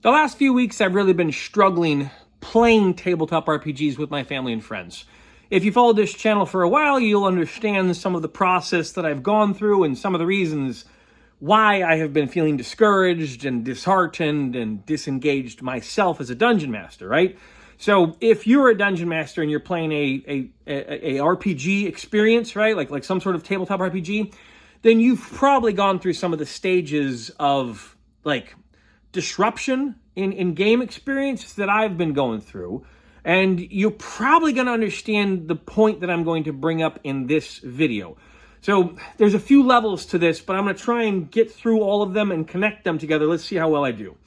The last few weeks, I've really been struggling playing tabletop RPGs with my family and friends. If you followed this channel for a while, you'll understand some of the process that I've gone through and some of the reasons why I have been feeling discouraged and disheartened and disengaged myself as a dungeon master, right? So if you're a dungeon master and you're playing a RPG experience, right, like some sort of tabletop RPG, then you've probably gone through some of the stages of like disruption in game experience that I've been going through. And you're probably going to understand the point that I'm going to bring up in this video. So there's a few levels to this, but I'm going to try and get through all of them and connect them together. Let's see how well I do.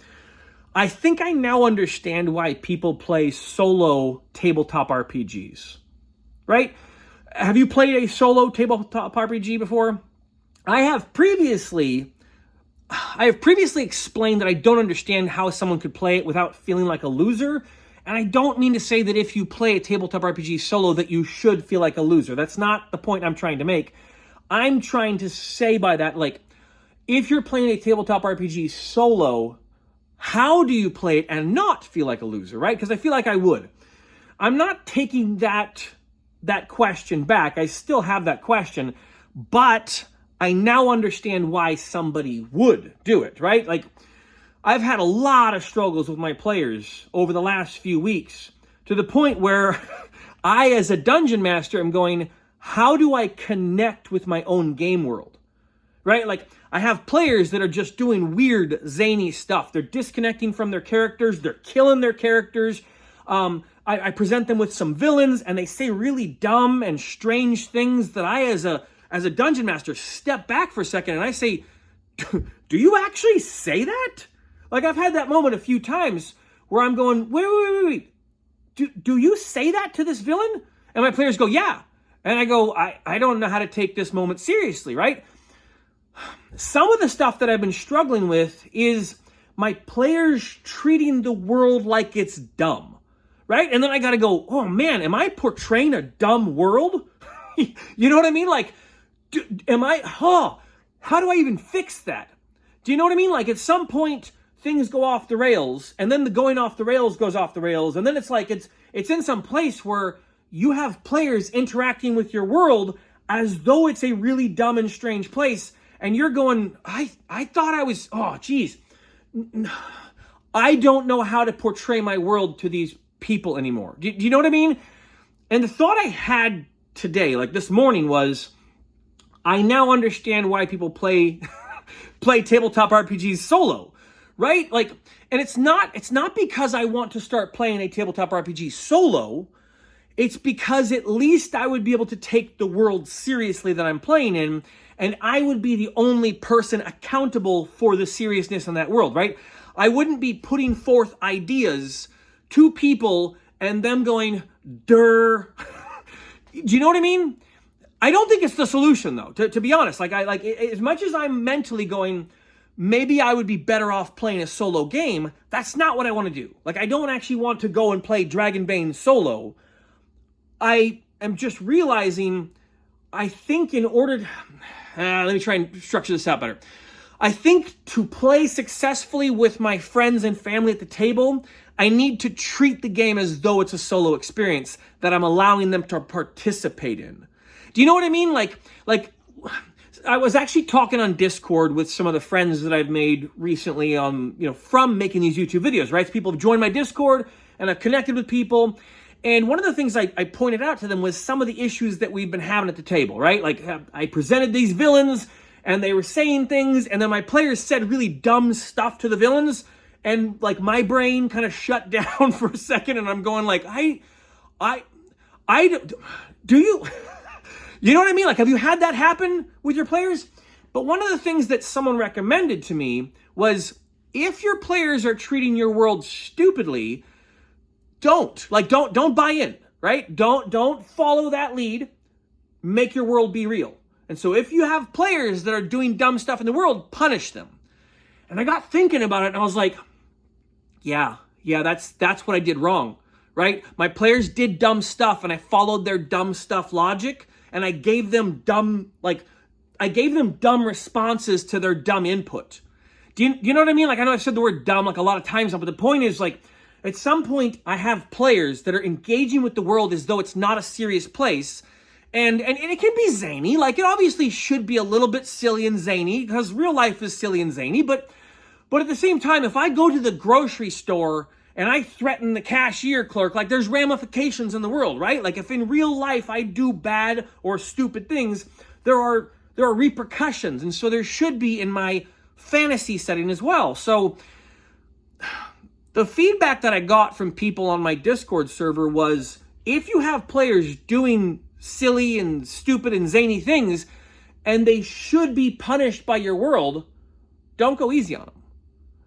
I think I now understand why people play solo tabletop RPGs, right? Have you played a solo tabletop RPG before? I have previously explained that I don't understand how someone could play it without feeling like a loser. And I don't mean to say that if you play a tabletop RPG solo that you should feel like a loser. That's not the point I'm trying to make. I'm trying to say by that, like, if you're playing a tabletop RPG solo, how do you play it and not feel like a loser, right? Because I feel like I would. I'm not taking that question back. I still have that question, but I now understand why somebody would do it, right? Like, I've had a lot of struggles with my players over the last few weeks to the point where I, as a dungeon master, am going, how do I connect with my own game world, right? Like, I have players that are just doing weird, zany stuff. They're disconnecting from their characters. They're killing their characters. I present them with some villains, and they say really dumb and strange things that I, as a dungeon master, step back for a second, and I say, do you actually say that? Like, I've had that moment a few times where I'm going, wait. Do you say that to this villain? And my players go, yeah. And I go, I don't know how to take this moment seriously, right? Some of the stuff that I've been struggling with is my players treating the world like it's dumb, right? And then I got to go, oh man, am I portraying a dumb world? You know what I mean? Like, how do I even fix that? Do you know what I mean? Like, at some point, things go off the rails, and then the going off the rails goes off the rails, and then it's like it's in some place where you have players interacting with your world as though it's a really dumb and strange place, and you're going, I thought I was, I don't know how to portray my world to these people anymore. Do you know what I mean? And the thought I had today, like this morning, was I now understand why people play tabletop RPGs solo, right? Like, and it's not because I want to start playing a tabletop RPG solo. It's because at least I would be able to take the world seriously that I'm playing in, and I would be the only person accountable for the seriousness in that world, right? I wouldn't be putting forth ideas to people and them going, "Durr." Do you know what I mean? I don't think it's the solution, though, to be honest. Like, as much as I'm mentally going, maybe I would be better off playing a solo game, that's not what I want to do. Like, I don't actually want to go and play Dragonbane solo. I am just realizing, I think in order to, let me try and structure this out better. I think to play successfully with my friends and family at the table, I need to treat the game as though it's a solo experience that I'm allowing them to participate in. Do you know what I mean? Like I was actually talking on Discord with some of the friends that I've made recently from making these YouTube videos, right? So people have joined my Discord and I've connected with people. And one of the things I pointed out to them was some of the issues that we've been having at the table, right? Like, I presented these villains, and they were saying things, and then my players said really dumb stuff to the villains, and, like, my brain kind of shut down for a second, and I'm going, like, do you, you know what I mean? Like, have you had that happen with your players? But one of the things that someone recommended to me was, if your players are treating your world stupidly, don't buy in, right? Don't follow that lead. Make your world be real. And so if you have players that are doing dumb stuff in the world, punish them. And I got thinking about it, and I was like, yeah, that's what I did wrong, right? My players did dumb stuff, and I followed their dumb stuff logic, and I gave them dumb responses to their dumb input. Do you know what I mean? Like, I know I've said the word dumb like a lot of times now, but the point is, like, at some point I have players that are engaging with the world as though it's not a serious place. And it can be zany. Like, it obviously should be a little bit silly and zany, because real life is silly and zany. But at the same time, if I go to the grocery store and I threaten the cashier clerk, like, there's ramifications in the world, right? Like, if in real life I do bad or stupid things, there are repercussions. And so there should be in my fantasy setting as well. So the feedback that I got from people on my Discord server was, if you have players doing silly and stupid and zany things, and they should be punished by your world, don't go easy on them.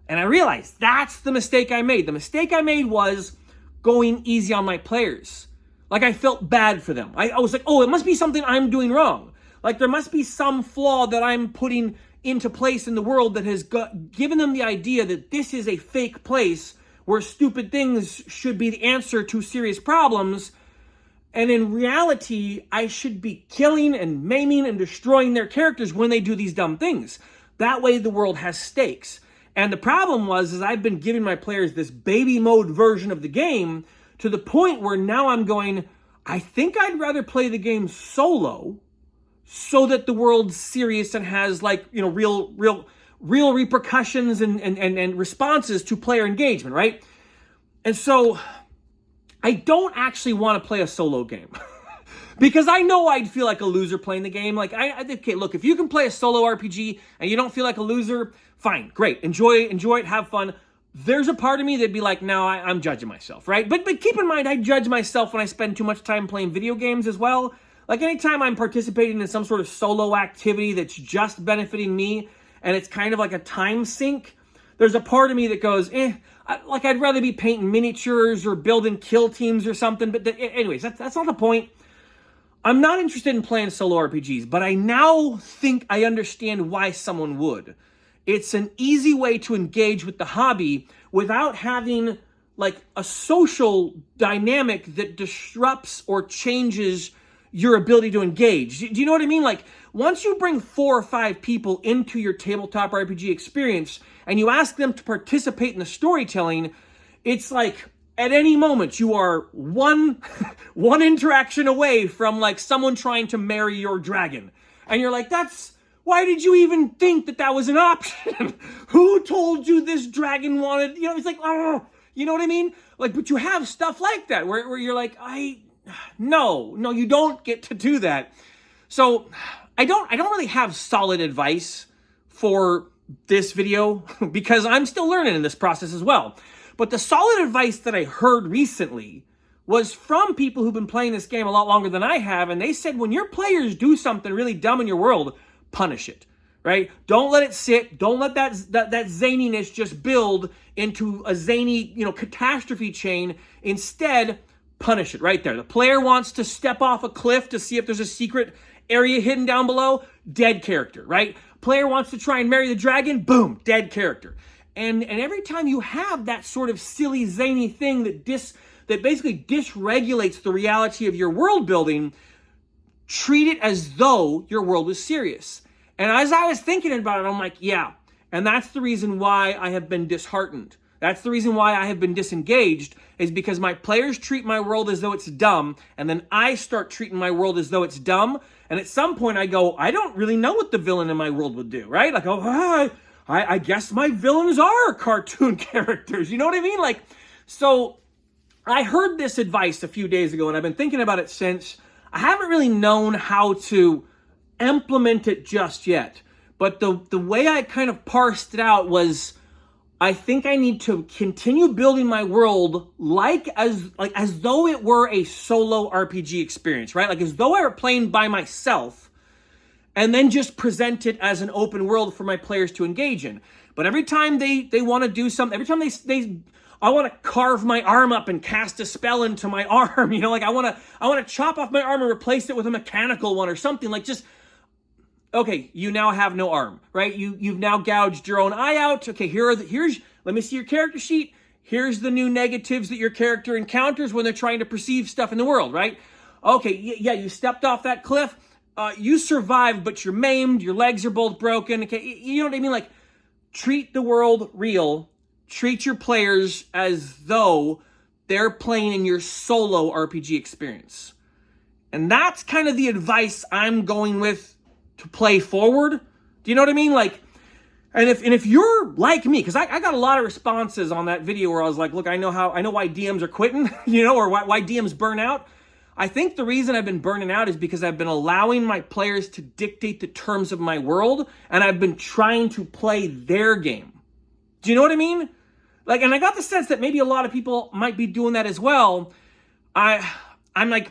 And I realized that's the mistake I made. The mistake I made was going easy on my players. Like, I felt bad for them. I was like, oh, it must be something I'm doing wrong. Like, there must be some flaw that I'm putting into place in the world that has given them the idea that this is a fake place where stupid things should be the answer to serious problems. And in reality, I should be killing and maiming and destroying their characters when they do these dumb things. That way the world has stakes. And the problem was, is I've been giving my players this baby mode version of the game to the point where now I'm going, I think I'd rather play the game solo so that the world's serious and has, like, you know, real repercussions and responses to player engagement, right? And so I don't actually want to play a solo game because I know I'd feel like a loser playing the game. Like, okay, look, if you can play a solo RPG and you don't feel like a loser, fine, great, enjoy it, have fun. There's a part of me that'd be like, no, I'm judging myself, right? But keep in mind, I judge myself when I spend too much time playing video games as well. Like, anytime I'm participating in some sort of solo activity that's just benefiting me, and it's kind of like a time sink, there's a part of me that goes, like, I'd rather be painting miniatures or building kill teams or something. But anyways, that's not the point. I'm not interested in playing solo RPGs, but I now think I understand why someone would. It's an easy way to engage with the hobby without having, like, a social dynamic that disrupts or changes your ability to engage. Do you know what I mean? Like, once you bring 4 or 5 people into your tabletop RPG experience and you ask them to participate in the storytelling, it's like, at any moment you are one interaction away from, like, someone trying to marry your dragon. And you're like, why did you even think that was an option? Who told you this dragon wanted, you know, it's like, oh, you know what I mean? Like, but you have stuff like that where you're like, no, you don't get to do that. So I don't really have solid advice for this video because I'm still learning in this process as well. But the solid advice that I heard recently was from people who've been playing this game a lot longer than I have, and they said, when your players do something really dumb in your world, punish it, right? Don't let it sit. Don't let that zaniness just build into a zany, you know, catastrophe chain. Instead, punish it right there. The player wants to step off a cliff to see if there's a secret area hidden down below, dead character, right? Player wants to try and marry the dragon, boom, dead character. And every time you have that sort of silly, zany thing that basically dysregulates the reality of your world building, treat it as though your world is serious. And as I was thinking about it, I'm like, yeah. And that's the reason why I have been disheartened. That's the reason why I have been disengaged, is because my players treat my world as though it's dumb, and then I start treating my world as though it's dumb, and at some point I go, I don't really know what the villain in my world would do, right? Like, oh, I guess my villains are cartoon characters, you know what I mean? Like, so I heard this advice a few days ago, and I've been thinking about it since. I haven't really known how to implement it just yet, but the way I kind of parsed it out was, I think I need to continue building my world as though it were a solo RPG experience, right? Like, as though I were playing by myself, and then just present it as an open world for my players to engage in. But every time they want to do something, every time I want to carve my arm up and cast a spell into my arm, you know, like I want to chop off my arm and replace it with a mechanical one or something, like, just, okay, you now have no arm, right? You've now gouged your own eye out. Okay, here's let me see your character sheet. Here's the new negatives that your character encounters when they're trying to perceive stuff in the world, right? Okay, yeah, you stepped off that cliff. You survived, but you're maimed. Your legs are both broken. Okay, you know what I mean? Like, treat the world real. Treat your players as though they're playing in your solo RPG experience. And that's kind of the advice I'm going with to play forward. Do you know what I mean? Like, and if you're like me, because I got a lot of responses on that video where I was like, look, I know why DMs are quitting, or why DMs burn out. I think the reason I've been burning out is because I've been allowing my players to dictate the terms of my world, and I've been trying to play their game. Do you know what I mean? Like, and I got the sense that maybe a lot of people might be doing that as well. I'm like,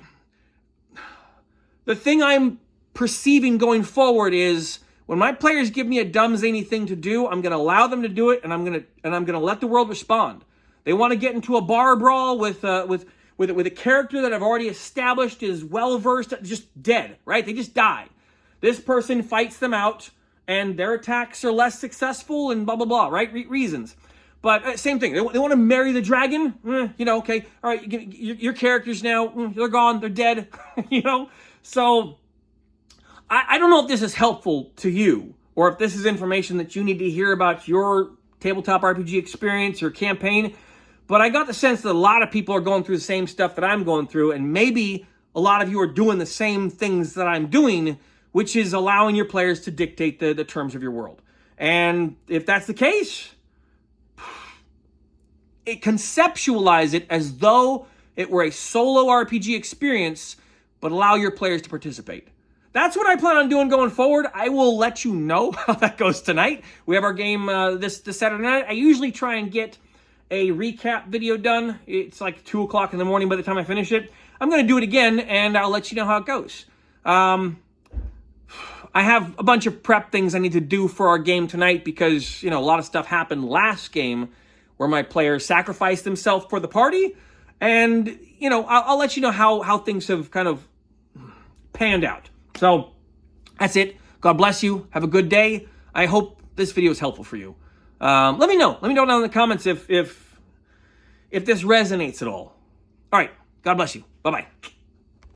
the thing I'm perceiving going forward is when my players give me a dumb zany thing to do, I'm going to allow them to do it, and I'm going to let the world respond. They want to get into a bar brawl with a character that I've already established is well versed, just dead, right? They just die. This person fights them out, and their attacks are less successful, and blah blah blah, right? Reasons. But same thing. They want to marry the dragon. Okay, all right. Your characters now, they're gone. They're dead. So I don't know if this is helpful to you, or if this is information that you need to hear about your tabletop RPG experience or campaign. But I got the sense that a lot of people are going through the same stuff that I'm going through, and maybe a lot of you are doing the same things that I'm doing, which is allowing your players to dictate the terms of your world. And if that's the case, conceptualize it as though it were a solo RPG experience, but allow your players to participate. That's what I plan on doing going forward. I will let you know how that goes tonight. We have our game this Saturday night. I usually try and get a recap video done. It's like 2 o'clock in the morning by the time I finish it. I'm going to do it again, and I'll let you know how it goes. I have a bunch of prep things I need to do for our game tonight because, a lot of stuff happened last game where my players sacrificed themselves for the party. And, I'll let you know how things have kind of panned out. So that's it. God bless you. Have a good day. I hope this video is helpful for you. Let me know. Let me know down in the comments if this resonates at all. All right. God bless you. Bye-bye.